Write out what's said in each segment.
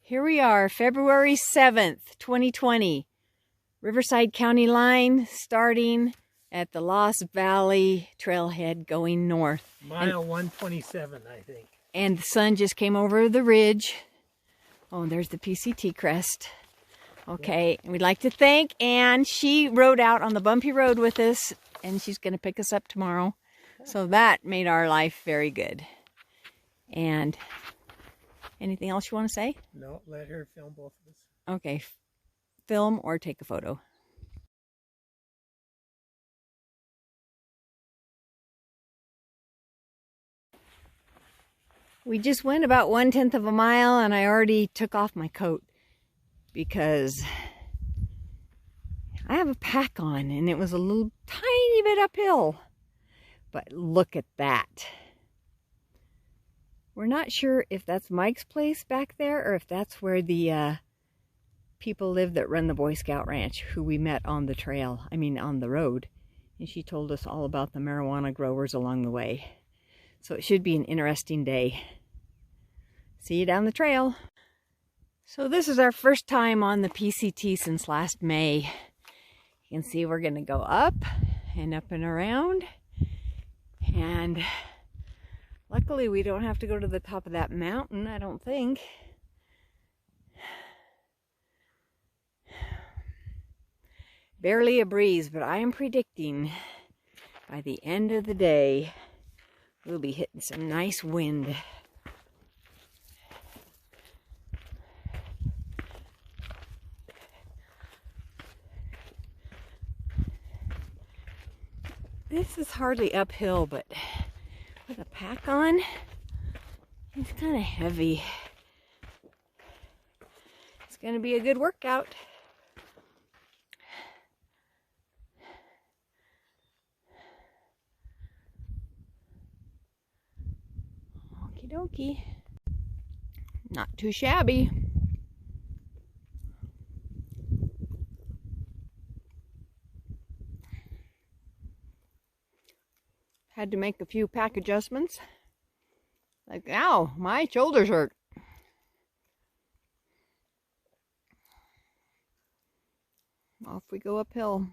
Here we are, February 7th, 2020. Riverside County line starting at the Lost Valley trailhead going north. Mile 127, I think. And the sun just came over the ridge. Oh, and there's the PCT crest. Okay, and we'd like to thank Ann. She rode out on the bumpy road with us, and she's going to pick us up tomorrow. So that made our life very good. And anything else you want to say? No, let her film both of us. Okay, film or take a photo. We just went about 1/10 of a mile and I already took off my coat because I have a pack on and it was a little tiny bit uphill. But look at that. We're not sure if that's Mike's place back there or if that's where the people live that run the Boy Scout Ranch, who we met on the trail, on the road. And she told us all about the marijuana growers along the way. So it should be an interesting day. See you down the trail. So this is our first time on the PCT since last May. You can see we're gonna go up and around. And luckily we don't have to go to the top of that mountain, I don't think. Barely a breeze, but I am predicting by the end of the day, we'll be hitting some nice wind. This is hardly uphill, but with a pack on, it's kind of heavy. It's going to be a good workout. Okie dokie. Not too shabby. Had to make a few pack adjustments. Like, ow, my shoulders hurt. Off we go uphill.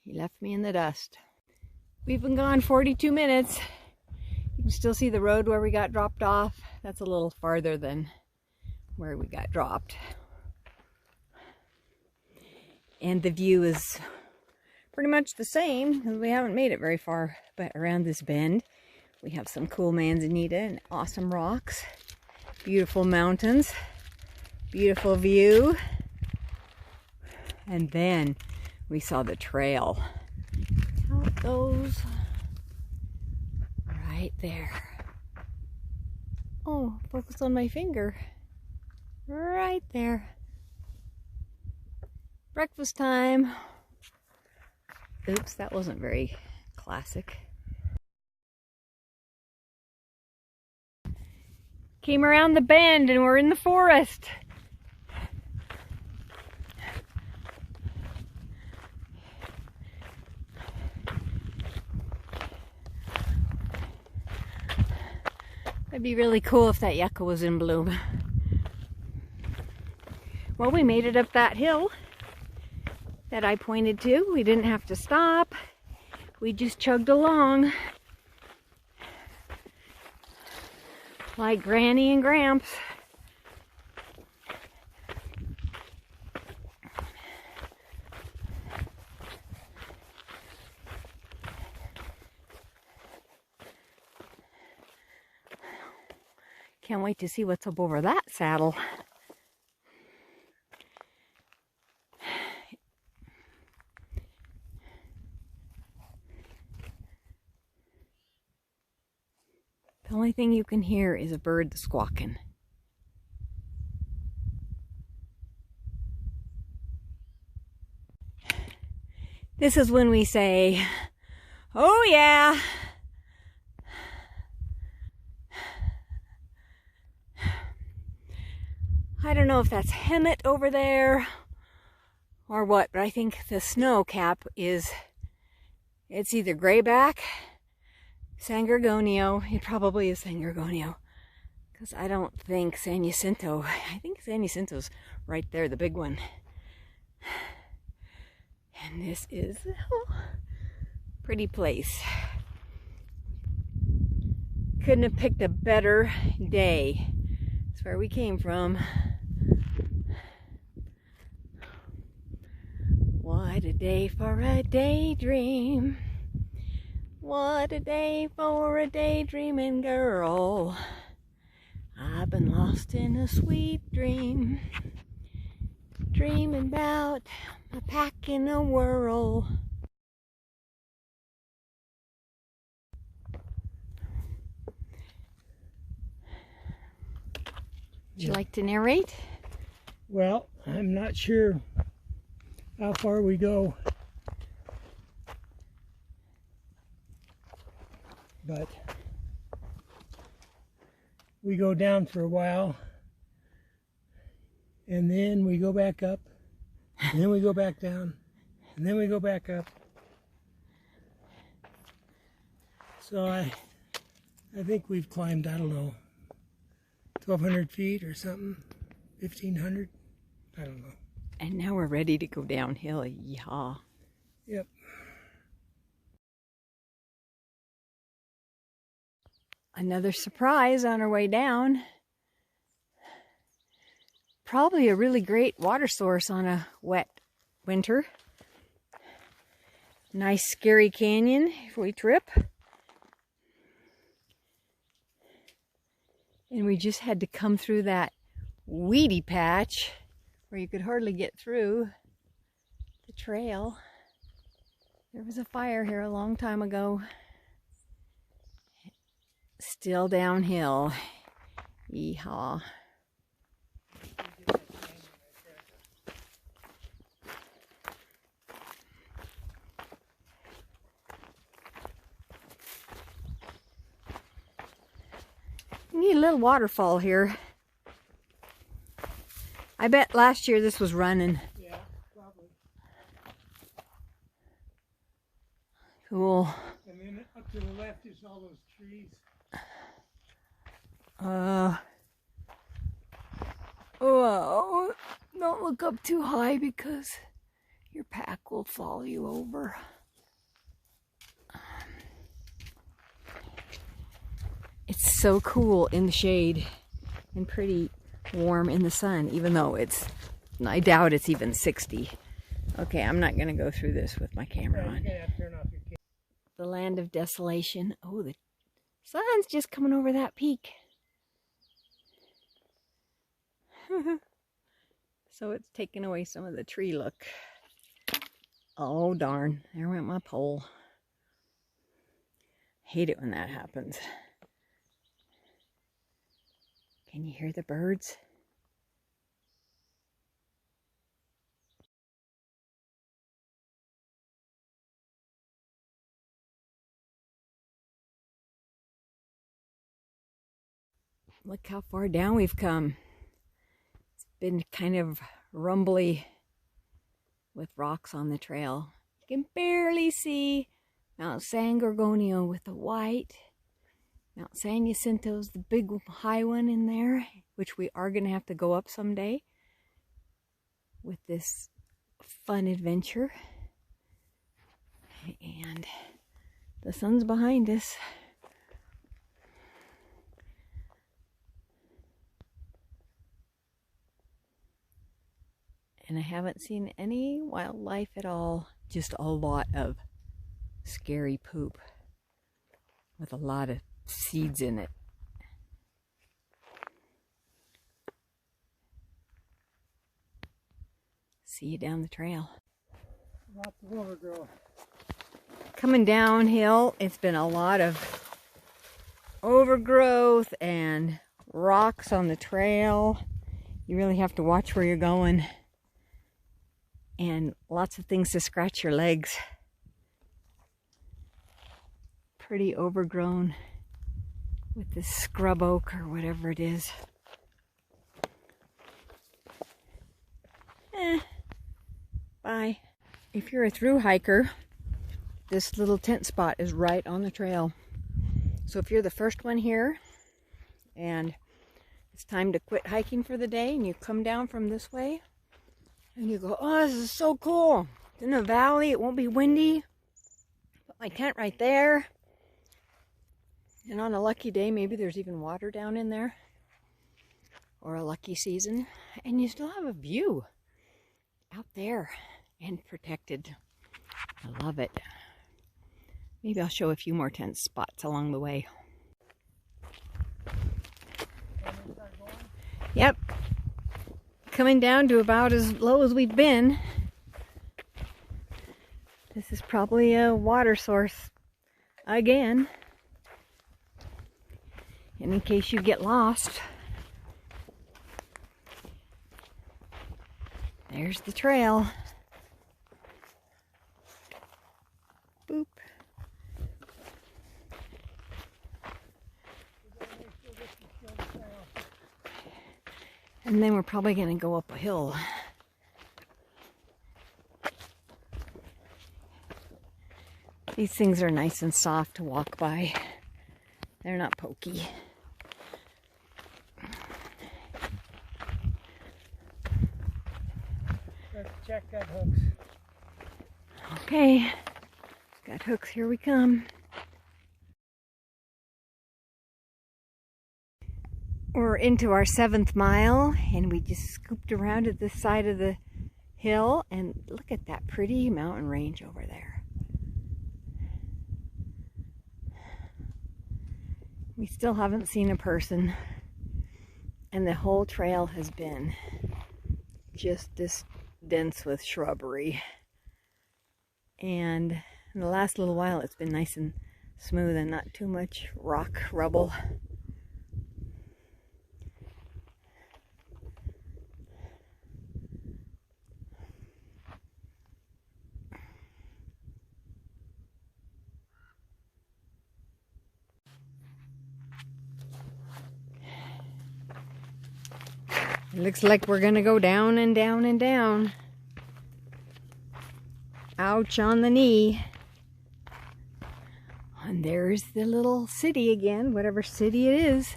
He left me in the dust. We've been gone 42 minutes. You can still see the road where we got dropped off. That's a little farther than where we got dropped. And the view is pretty much the same, because we haven't made it very far, but around this bend we have some cool manzanita and awesome rocks, beautiful mountains, beautiful view, and then we saw the trail. How it goes right there. Oh, focus on my finger. Right there. Breakfast time. Oops, that wasn't very classic. Came around the bend and we're in the forest. It'd be really cool if that yucca was in bloom. Well, we made it up that hill that I pointed to. We didn't have to stop. We just chugged along like Granny and Gramps. Can't wait to see what's up over that saddle. The only thing you can hear is a bird squawking. This is when we say, oh yeah. I don't know if that's Hemet over there or what, but I think the snow cap is, it's either grayback, San Gorgonio. It probably is San Gorgonio, Because I don't think San Jacinto, I think San Jacinto's right there, the big one. And this is a pretty place. Couldn't have picked a better day. That's where we came from. What a day for a daydream. What a day for a daydreaming girl. I've been lost in a sweet dream, dreaming about a pack in a whirl. Would you like to narrate? Well, I'm not sure how far we go, but we go down for a while, and then we go back up, and then we go back down, and then we go back up. So I think we've climbed, I don't know, 1,200 feet or something, 1,500, I don't know. And now we're ready to go downhill. Yeehaw. Yep. Another surprise on our way down. Probably a really great water source on a wet winter. Nice scary canyon if we trip. And we just had to come through that weedy patch where you could hardly get through the trail. There was a fire here a long time ago. Still downhill. Yeehaw. We need a little waterfall here. I bet last year this was running. Yeah, probably. Cool. And then up to the left is all those trees. Oh, don't look up too high because your pack will fall you over. It's so cool in the shade and pretty warm in the sun, even though I doubt it's even 60. Okay, I'm not gonna go through this with my camera on. You're gonna have to turn off your camera. The land of desolation. Oh, the sun's just coming over that peak. So it's taken away some of the tree look. Oh darn, there went my pole. Hate it when that happens. Can you hear the birds? Look how far down we've come. It's been kind of rumbly with rocks on the trail. You can barely see Mount San Gorgonio with the white. Mount San Jacinto's the big high one in there, which we are going to have to go up someday with this fun adventure. And the sun's behind us. And I haven't seen any wildlife at all, just a lot of scary poop with a lot of seeds in it. See you down the trail. Lots of overgrowth. Coming downhill, it's been a lot of overgrowth and rocks on the trail. You really have to watch where you're going. And lots of things to scratch your legs. Pretty overgrown with this scrub oak or whatever it is. Bye. If you're a through hiker, this little tent spot is right on the trail. So if you're the first one here and it's time to quit hiking for the day, and you come down from this way and you go, oh, this is so cool. It's in a valley, it won't be windy. Put my tent right there. And on a lucky day, maybe there's even water down in there. Or a lucky season. And you still have a view out there and protected. I love it. Maybe I'll show a few more tent spots along the way. Yep. Coming down to about as low as we've been. This is probably a water source again. And in case you get lost, there's the trail. Boop. And then we're probably going to go up a hill. These things are nice and soft to walk by. They're not pokey. Let's check gut hooks. Okay, gut hooks, here we come. We're into our 7th mile, and we just scooped around at this side of the hill, and look at that pretty mountain range over there. We still haven't seen a person, and the whole trail has been just this dense with shrubbery. And in the last little while it's been nice and smooth and not too much rock rubble. It looks like we're gonna go down and down and down. Ouch on the knee. And there's the little city again, whatever city it is.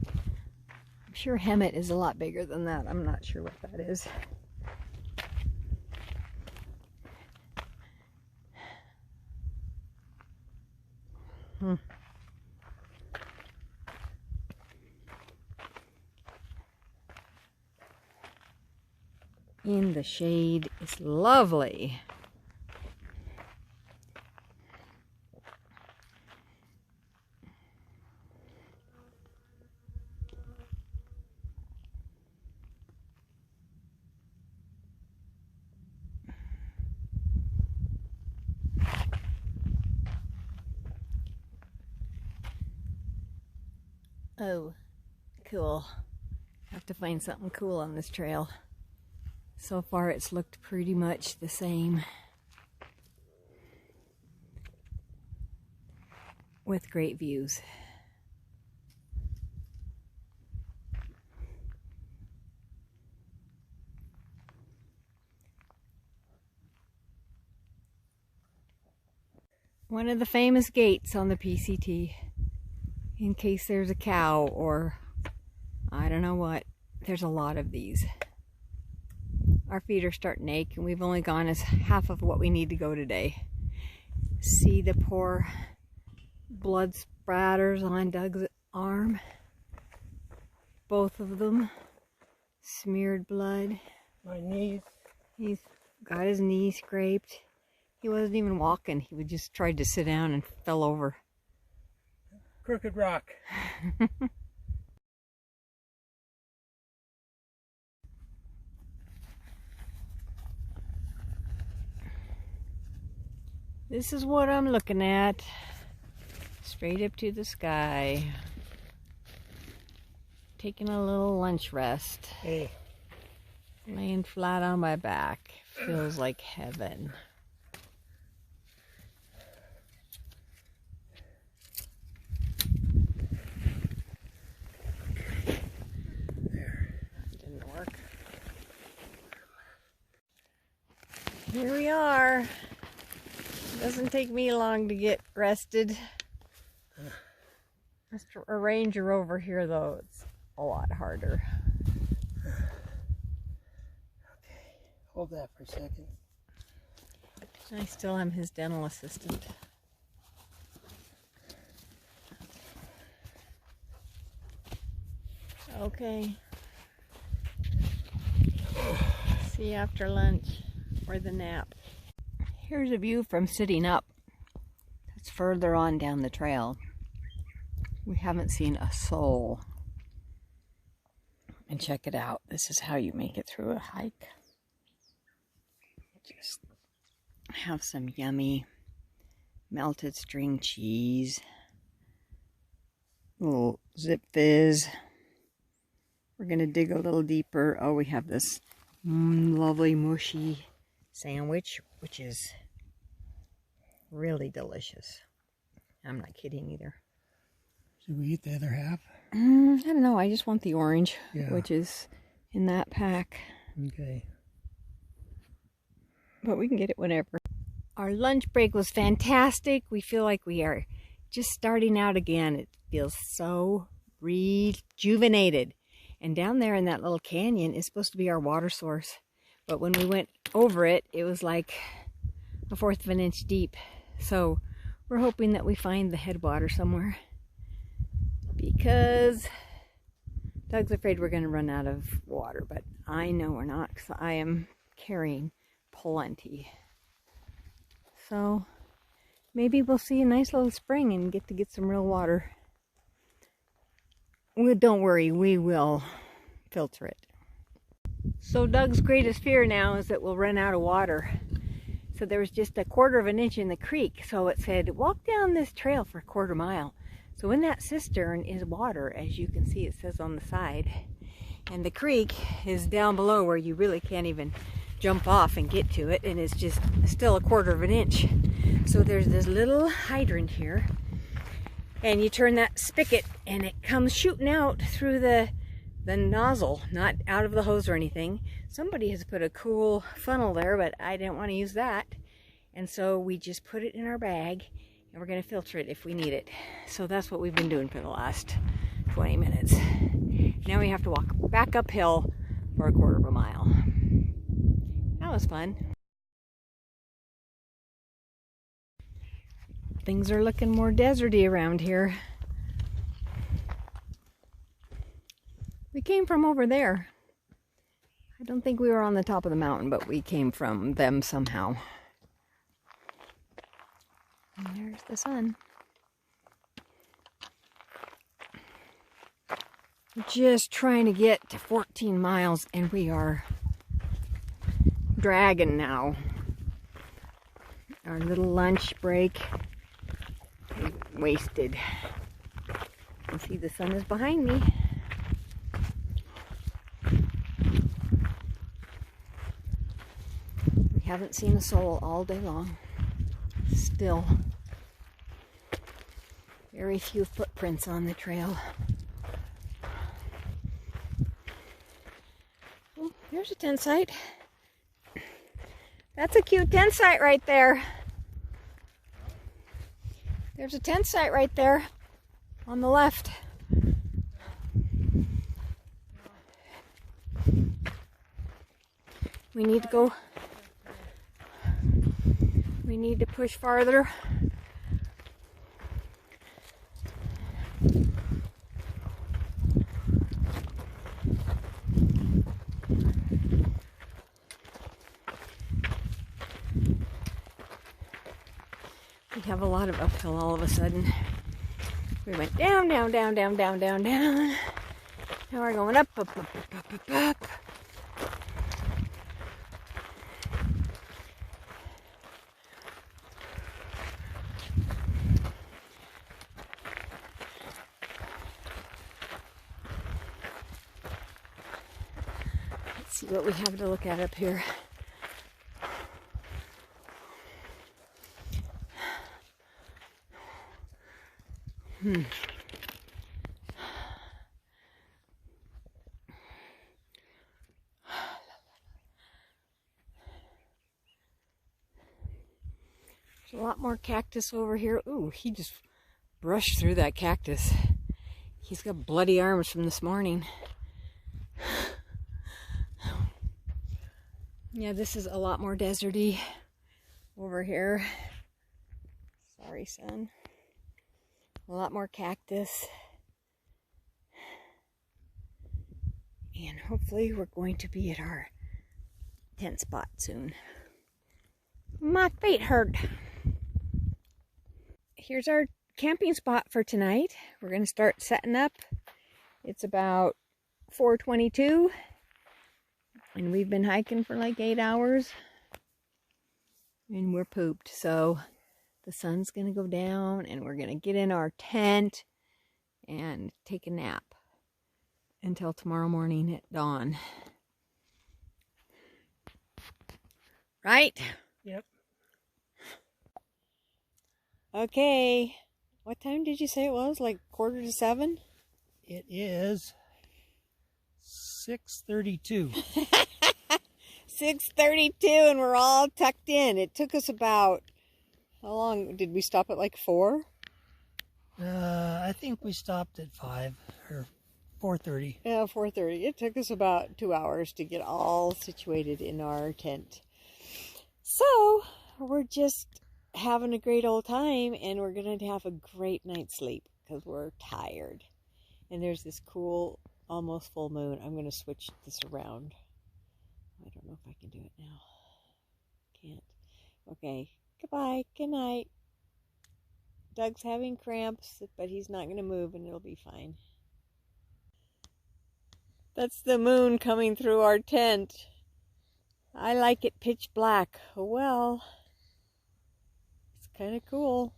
I'm sure Hemet is a lot bigger than that. I'm not sure what that is. In the shade, it's lovely. Oh, cool. Have to find something cool on this trail. So far it's looked pretty much the same. With great views. One of the famous gates on the PCT. In case there's a cow or I don't know what. There's a lot of these. Our feet are starting to ache, and we've only gone as half of what we need to go today. See the poor blood spatters on Doug's arm. Both of them. Smeared blood. My knees. He's got his knee scraped. He wasn't even walking. He would just tried to sit down and fell over. Crooked rock. This is what I'm looking at. Straight up to the sky. Taking a little lunch rest. Hey. Laying flat on my back. Feels like heaven. There. Didn't work. Here we are. Doesn't take me long to get rested. A ranger over here, though, it's a lot harder. Okay, hold that for a second. I still am his dental assistant. Okay. See you after lunch or the nap. Here's a view from sitting up. It's further on down the trail. We haven't seen a soul. And check it out. This is how you make it through a hike. Just have some yummy melted string cheese. Little Zip Fizz. We're gonna dig a little deeper. Oh, we have this lovely mushy sandwich, which is really delicious. I'm not kidding either. Should we eat the other half? I don't know. I just want the orange, which is in that pack. Okay. But we can get it whenever. Our lunch break was fantastic. We feel like we are just starting out again. It feels so rejuvenated. And down there in that little canyon is supposed to be our water source. But when we went over it, it was like 1/4 of an inch deep. So we're hoping that we find the headwater somewhere. Because Doug's afraid we're going to run out of water. But I know we're not, because I am carrying plenty. So maybe we'll see a nice little spring and get to get some real water. Well, don't worry, we will filter it. So Doug's greatest fear now is that we'll run out of water. So there was just 1/4 of an inch in the creek. So it said, walk down this trail for 1/4 mile. So in that cistern is water, as you can see, it says on the side. And the creek is down below where you really can't even jump off and get to it. And it's just still 1/4 of an inch. So there's this little hydrant here. And you turn that spigot and it comes shooting out through the nozzle, not out of the hose or anything. Somebody has put a cool funnel there, but I didn't want to use that. And so we just put it in our bag and we're going to filter it if we need it. So that's what we've been doing for the last 20 minutes. Now we have to walk back uphill for 1/4 of a mile. That was fun. Things are looking more deserty around here. We came from over there. I don't think we were on the top of the mountain, but we came from them somehow. And there's the sun. We're just trying to get to 14 miles and we are dragging now. Our little lunch break wasted. You see the sun is behind me. We haven't seen a soul all day long. Still very few footprints on the trail. Oh, there's a tent site. That's a cute tent site right there. There's a tent site right there on the left. We need to go. We need to push farther. We have a lot of uphill all of a sudden. We went down, down, down, down, down, down, down. Now we're going up, up, up, up, up, up, up. Let's see what we have to look at up here. There's a lot more cactus over here. Ooh, he just brushed through that cactus. He's got bloody arms from this morning. Yeah, this is a lot more deserty over here. Sorry, son. A lot more cactus. And hopefully we're going to be at our tent spot soon. My feet hurt. Here's our camping spot for tonight. We're going to start setting up. It's about 4:22 and we've been hiking for like 8 hours and we're pooped. So the sun's going to go down and we're going to get in our tent and take a nap until tomorrow morning at dawn. Right? Yep. Okay. What time did you say it was? Like 6:45? It is 6:32. 6:32 and we're all tucked in. It took us about, how long? Did we stop at like 4? I think we stopped at 5 or 4:30. Yeah, 4:30. It took us about 2 hours to get all situated in our tent. So, we're just having a great old time and we're going to have a great night's sleep because we're tired. And there's this cool, almost full moon. I'm going to switch this around. I don't know if I can do it now. Can't. Okay. Goodbye. Good night. Doug's having cramps, but he's not going to move and it'll be fine. That's the moon coming through our tent. I like it pitch black. Oh well. It's kind of cool.